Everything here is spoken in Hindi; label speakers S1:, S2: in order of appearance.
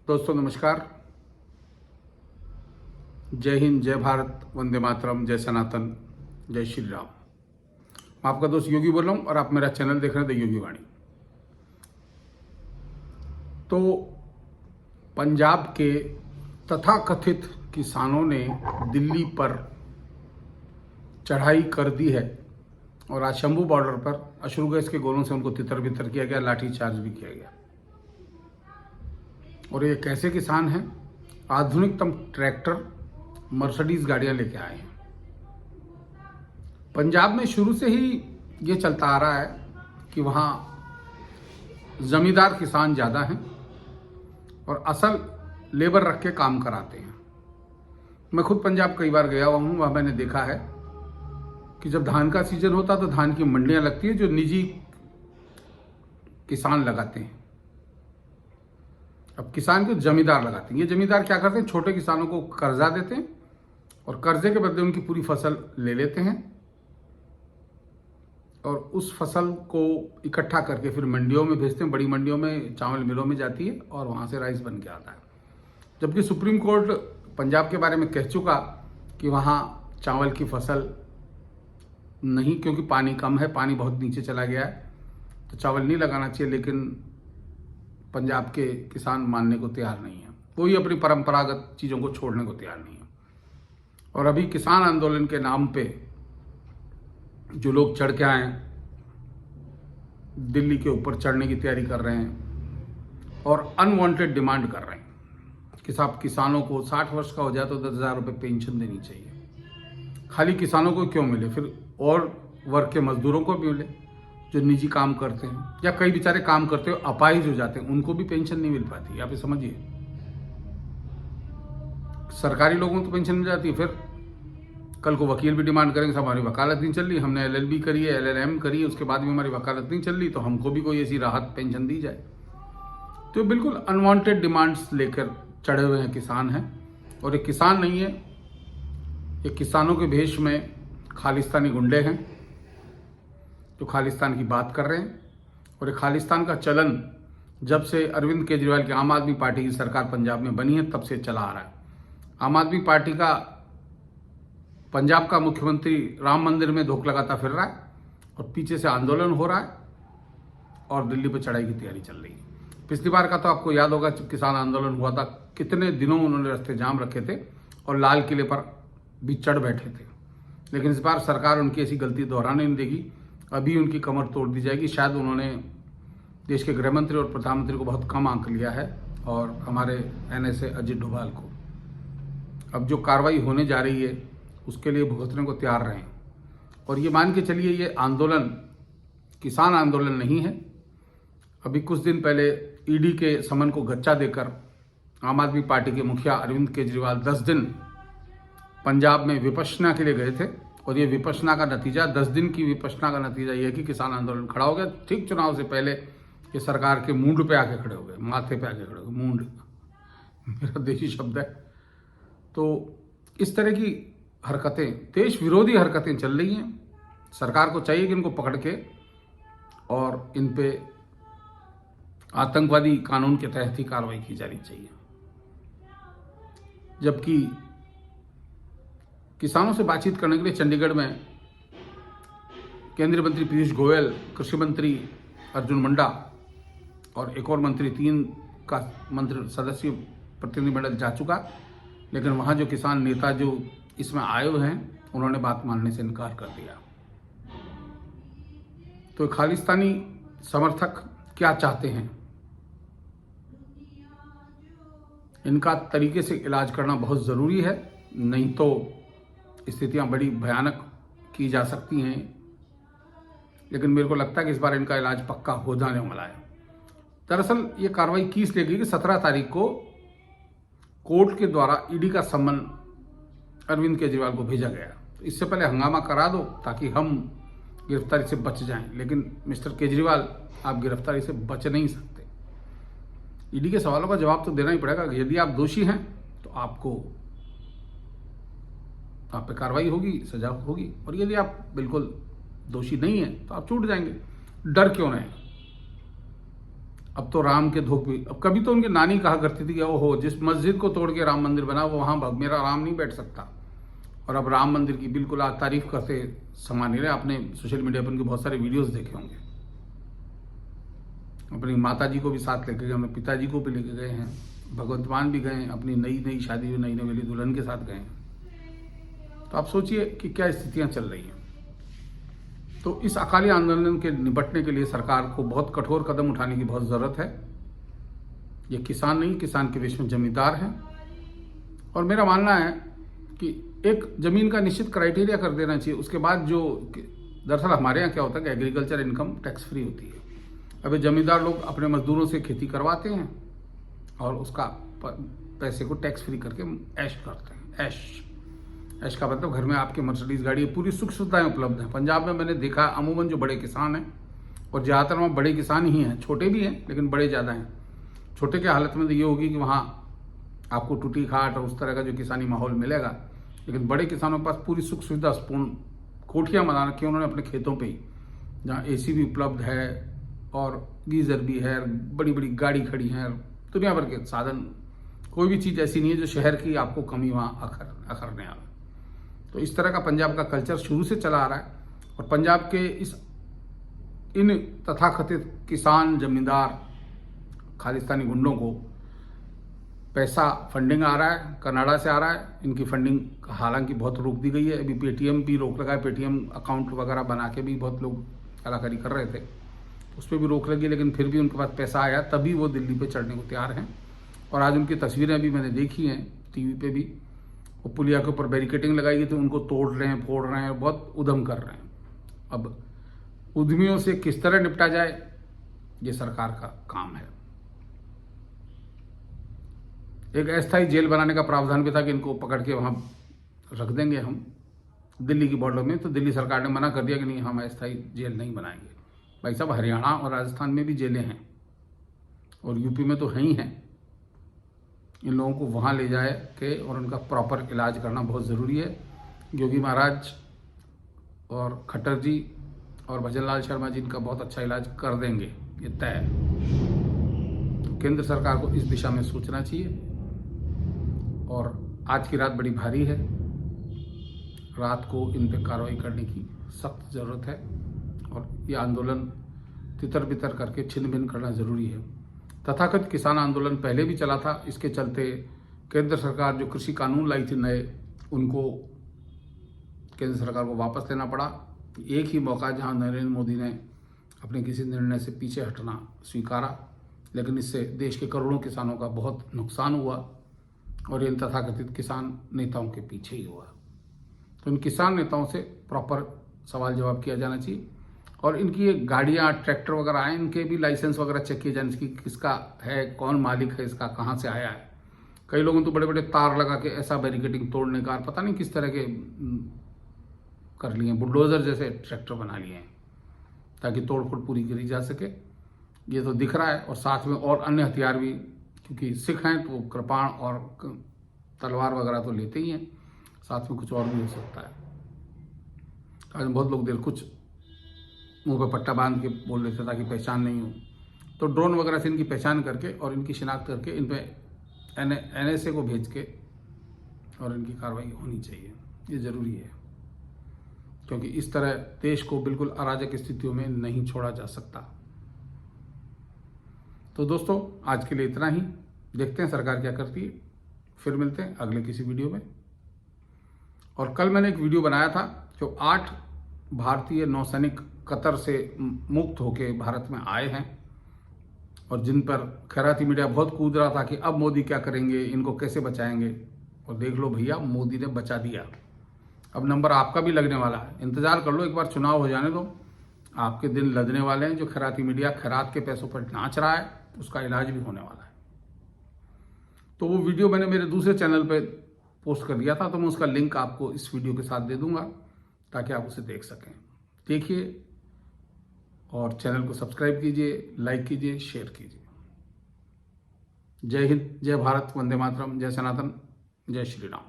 S1: दोस्तों नमस्कार। जय हिंद, जय भारत, वंदे मातरम, जय सनातन, जय श्री राम। मैं आपका दोस्त योगी बोल रहा हूँ और आप मेरा चैनल देख रहे हैं द योगी वाणी। तो पंजाब के तथाकथित किसानों ने दिल्ली पर चढ़ाई कर दी है और आज शंभू बॉर्डर पर अश्रु गैस के गोलों से उनको तितर बितर किया गया, लाठी चार्ज भी किया गया। और ये कैसे किसान हैं? आधुनिकतम ट्रैक्टर, मर्सिडीज गाड़ियां लेके आए हैं। पंजाब में शुरू से ही ये चलता आ रहा है कि वहाँ जमींदार किसान ज़्यादा हैं और असल लेबर रख के काम कराते हैं। मैं खुद पंजाब कई बार गया हुआ हूँ, वहाँ मैंने देखा है कि जब धान का सीजन होता तो धान की मंडियाँ लगती है जो निजी किसान लगाते हैं। अब किसान को जमींदार लगाते हैं। ये जमींदार क्या करते हैं? छोटे किसानों को कर्जा देते हैं और कर्जे के बदले उनकी पूरी फसल ले लेते हैं और उस फसल को इकट्ठा करके फिर मंडियों में भेजते हैं। बड़ी मंडियों में, चावल मिलों में जाती है और वहाँ से राइस बन के आता है। जबकि सुप्रीम कोर्ट पंजाब के बारे में कह चुका कि वहाँ चावल की फसल नहीं, क्योंकि पानी कम है, पानी बहुत नीचे चला गया है, तो चावल नहीं लगाना चाहिए। लेकिन पंजाब के किसान मानने को तैयार नहीं है। कोई अपनी परंपरागत चीज़ों को छोड़ने को तैयार नहीं है। और अभी किसान आंदोलन के नाम पे जो लोग चढ़ के आए हैं, दिल्ली के ऊपर चढ़ने की तैयारी कर रहे हैं और अनवांटेड डिमांड कर रहे हैं कि साहब किसानों को 60 वर्ष का हो जाए तो 10,000 रुपये पेंशन देनी चाहिए। खाली किसानों को क्यों मिले, फिर और वर्ग के मजदूरों को भी मिले जो निजी काम करते हैं, या कई बेचारे काम करते हुए अपाहिज हो जाते हैं, उनको भी पेंशन नहीं मिल पाती। आप ये समझिए, सरकारी लोगों को तो पेंशन मिल जाती है, फिर कल को वकील भी डिमांड करेंगे साहब हमारी वकालत नहीं चल रही, हमने LLB करी है, LLM करी है, उसके बाद भी हमारी वकालत नहीं चल रही, तो हमको भी कोई ऐसी राहत पेंशन दी जाए। तो बिल्कुल अनवांटेड डिमांड्स लेकर चढ़े हुए हैं किसान हैं। और ये किसान नहीं है, ये किसानों के भेष में खालिस्तानी गुंडे हैं जो खालिस्तान की बात कर रहे हैं। और ये खालिस्तान का चलन जब से अरविंद केजरीवाल की आम आदमी पार्टी की सरकार पंजाब में बनी है तब से चला आ रहा है। आम आदमी पार्टी का पंजाब का मुख्यमंत्री राम मंदिर में धोख लगाता फिर रहा है और पीछे से आंदोलन हो रहा है और दिल्ली पर चढ़ाई की तैयारी चल रही है। पिछली बार का तो आपको याद होगा, जब किसान आंदोलन हुआ था, कितने दिनों उन्होंने रास्ते जाम रखे थे और लाल किले पर भी चढ़ बैठे थे। लेकिन इस बार सरकार उनकी ऐसी गलती दोहराने नहीं देगी। अभी उनकी कमर तोड़ दी जाएगी। शायद उन्होंने देश के गृह मंत्री और प्रधानमंत्री को बहुत कम आंक लिया है और हमारे NSA अजित डोभाल को। अब जो कार्रवाई होने जा रही है उसके लिए भुगतने को तैयार रहें। और ये मान के चलिए, ये आंदोलन किसान आंदोलन नहीं है। अभी कुछ दिन पहले ED के समन को गच्चा देकर आम आदमी पार्टी के मुखिया अरविंद केजरीवाल 10 दिन पंजाब में विपश्यना के लिए गए थे और ये विपश्यना का नतीजा, 10 दिन की विपश्यना का नतीजा ये है कि किसान आंदोलन खड़ा हो गया। ठीक चुनाव से पहले ये सरकार के मूंड पे आके खड़े हो गए, माथे पे आके खड़े हो गए। मूंड मेरा देशी शब्द है। तो इस तरह की हरकतें, देश विरोधी हरकतें चल रही हैं। सरकार को चाहिए कि इनको पकड़ के और इन पे आतंकवादी कानून के तहत ही कार्रवाई की जानी चाहिए। जबकि किसानों से बातचीत करने के लिए चंडीगढ़ में केंद्रीय मंत्री पीयूष गोयल, कृषि मंत्री अर्जुन मुंडा और एक और मंत्री, 3 का मंत्री सदस्य प्रतिनिधिमंडल जा चुका। लेकिन वहाँ जो किसान नेता जो इसमें आए हुए हैं उन्होंने बात मानने से इनकार कर दिया। तो खालिस्तानी समर्थक क्या चाहते हैं, इनका तरीके से इलाज करना बहुत ज़रूरी है, नहीं तो स्थितियां बड़ी भयानक की जा सकती हैं। लेकिन मेरे को लगता है कि इस बार इनका इलाज पक्का हो जाने वाला है। दरअसल ये कार्रवाई की इसलिए गई कि 17 तारीख को कोर्ट के द्वारा ED का सम्मन अरविंद केजरीवाल को भेजा गया। तो इससे पहले हंगामा करा दो ताकि हम गिरफ्तारी से बच जाएं। लेकिन मिस्टर केजरीवाल, आप गिरफ्तारी से बच नहीं सकते। ED के सवालों का जवाब तो देना ही पड़ेगा। यदि आप दोषी हैं तो आप पे कार्रवाई होगी, सजा होगी, और यदि आप बिल्कुल दोषी नहीं हैं तो आप छूट जाएंगे। डर क्यों नहीं? अब तो राम के धोख भी, अब कभी तो उनकी नानी कहा करती थी कि ओहो जिस मस्जिद को तोड़ के राम मंदिर बना वो वहाँ मेरा राम नहीं बैठ सकता। और अब राम मंदिर की बिल्कुल आज तारीफ करते समा नहीं रहे। आपने सोशल मीडिया पर उनके बहुत सारे वीडियोस देखे होंगे। अपनी माता जी को भी साथ लेके गए, अपने पिताजी को भी लेके गए हैं, भगवंत मान भी गए, अपनी नई शादी हुई नई नवेली दुल्हन के साथ गए हैं। तो आप सोचिए कि क्या स्थितियां चल रही हैं। तो इस अकाली आंदोलन के निपटने के लिए सरकार को बहुत कठोर कदम उठाने की बहुत ज़रूरत है। ये किसान नहीं, किसान के बीच में जमींदार हैं। और मेरा मानना है कि एक ज़मीन का निश्चित क्राइटेरिया कर देना चाहिए। उसके बाद जो दरअसल हमारे यहाँ क्या होता है कि एग्रीकल्चर इनकम टैक्स फ्री होती है। अब ये जमींदार लोग अपने मजदूरों से खेती करवाते हैं और उसका पैसे को टैक्स फ्री करके ऐश करते हैं। ऐश का मतलब घर में आपके मर्सिडीज गाड़ी, पूरी सुख सुविधाएं उपलब्ध हैं। पंजाब में मैंने देखा अमूमन जो बड़े किसान हैं, और ज़्यादातर वहाँ बड़े किसान ही हैं, छोटे भी हैं लेकिन बड़े ज़्यादा हैं। छोटे के हालत में तो ये होगी कि वहाँ आपको टूटी खाट और उस तरह का जो किसानी माहौल मिलेगा, लेकिन बड़े किसानों के पास पूरी सुख सुविधा पूर्ण कोठियाँ बना रखी हैं उन्होंने अपने खेतों पे ही, जहाँ AC भी उपलब्ध है और गीज़र भी है, बड़ी बड़ी गाड़ी खड़ी है, दुनिया भर के साधन। कोई भी चीज़ ऐसी नहीं है जो शहर की आपको कमी वहाँ अखरने आवे। तो इस तरह का पंजाब का कल्चर शुरू से चला आ रहा है। और पंजाब के इन तथाकथित किसान जमींदार खालिस्तानी गुंडों को पैसा फंडिंग आ रहा है, कनाडा से आ रहा है। इनकी फंडिंग हालांकि बहुत रोक दी गई है। अभी पेटीएम भी रोक लगा है, पेटीएम अकाउंट वगैरह बना के भी बहुत लोग कलाकारी कर रहे थे, उस पर भी रोक लगी, लेकिन फिर भी उनके पास पैसा आया तभी वो दिल्ली पे चढ़ने को तैयार हैं। और आज उनकी तस्वीरें भी मैंने देखी हैं टीवी पे भी, वो पुलिया के ऊपर बैरिकेडिंग लगाई गई थी, उनको तोड़ रहे हैं, फोड़ रहे हैं, बहुत उद्यम कर रहे हैं। अब उद्यमियों से किस तरह निपटा जाए ये सरकार का काम है। एक अस्थायी जेल बनाने का प्रावधान भी था कि इनको पकड़ के वहाँ रख देंगे हम दिल्ली की बॉर्डर में, तो दिल्ली सरकार ने मना कर दिया कि नहीं हम अस्थायी जेल नहीं बनाएंगे। भाई साहब, हरियाणा और राजस्थान में भी जेलें हैं और यूपी में तो हैं ही हैं। इन लोगों को वहाँ ले जाए के और उनका प्रॉपर इलाज करना बहुत ज़रूरी है। योगी महाराज और खट्टर जी और भजन लाल शर्मा जी इनका बहुत अच्छा इलाज कर देंगे, ये तय है। तो केंद्र सरकार को इस दिशा में सोचना चाहिए। और आज की रात बड़ी भारी है, रात को इन पे कार्रवाई करने की सख्त ज़रूरत है। और ये आंदोलन तितर बितर करके छिन्न भिन्न करना ज़रूरी है। तथाकथित किसान आंदोलन पहले भी चला था, इसके चलते केंद्र सरकार जो कृषि कानून लाई थी नए, उनको केंद्र सरकार को वापस लेना पड़ा। एक ही मौका जहां नरेंद्र मोदी ने अपने किसी निर्णय से पीछे हटना स्वीकारा, लेकिन इससे देश के करोड़ों किसानों का बहुत नुकसान हुआ और इन तथाकथित किसान नेताओं के पीछे ही हुआ। तो इन किसान नेताओं से प्रॉपर सवाल जवाब किया जाना चाहिए। और इनकी ये गाड़ियाँ ट्रैक्टर वगैरह आए, इनके भी लाइसेंस वगैरह चेक किए जाए, इसकी किसका है, कौन मालिक है इसका, कहाँ से आया है। कई लोगों तो बड़े बड़े तार लगा के ऐसा बैरिकेडिंग तोड़ने का पता नहीं किस तरह के कर लिए, बुलडोजर जैसे ट्रैक्टर बना लिए हैं ताकि तोड़फोड़ पूरी करी जा सके। ये तो दिख रहा है। और साथ में और अन्य हथियार भी, क्योंकि सिख हैं तो कृपाण और तलवार वगैरह तो लेते ही हैं, साथ में कुछ और भी हो सकता है। आज बहुत लोग देर कुछ मुंह पे पट्टा बांध के बोल रहे थे ताकि पहचान नहीं हो, तो ड्रोन वगैरह से इनकी पहचान करके और इनकी शिनाख्त करके इन पे NSA को भेज के और इनकी कार्रवाई होनी चाहिए। ये ज़रूरी है, क्योंकि इस तरह देश को बिल्कुल अराजक स्थितियों में नहीं छोड़ा जा सकता। तो दोस्तों, आज के लिए इतना ही। देखते हैं सरकार क्या करती है। फिर मिलते हैं अगले किसी वीडियो में। और कल मैंने एक वीडियो बनाया था जो 8 भारतीय नौसैनिक कतर से मुक्त होके भारत में आए हैं और जिन पर खैराती मीडिया बहुत कूद रहा था कि अब मोदी क्या करेंगे, इनको कैसे बचाएंगे। और देख लो भैया, मोदी ने बचा दिया। अब नंबर आपका भी लगने वाला है, इंतजार कर लो, एक बार चुनाव हो जाने दो, आपके दिन लदने वाले हैं। जो खैराती मीडिया खैरात के पैसों पर नाच रहा है, उसका इलाज भी होने वाला है। तो वो वीडियो मैंने मेरे दूसरे चैनल पे पोस्ट कर दिया था, तो मैं उसका लिंक आपको इस वीडियो के साथ दे दूंगा ताकि आप उसे देख सकें। देखिए और चैनल को सब्सक्राइब कीजिए, लाइक कीजिए, शेयर कीजिए। जय हिंद, जय भारत, वंदे मातरम, जय सनातन, जय श्री राम।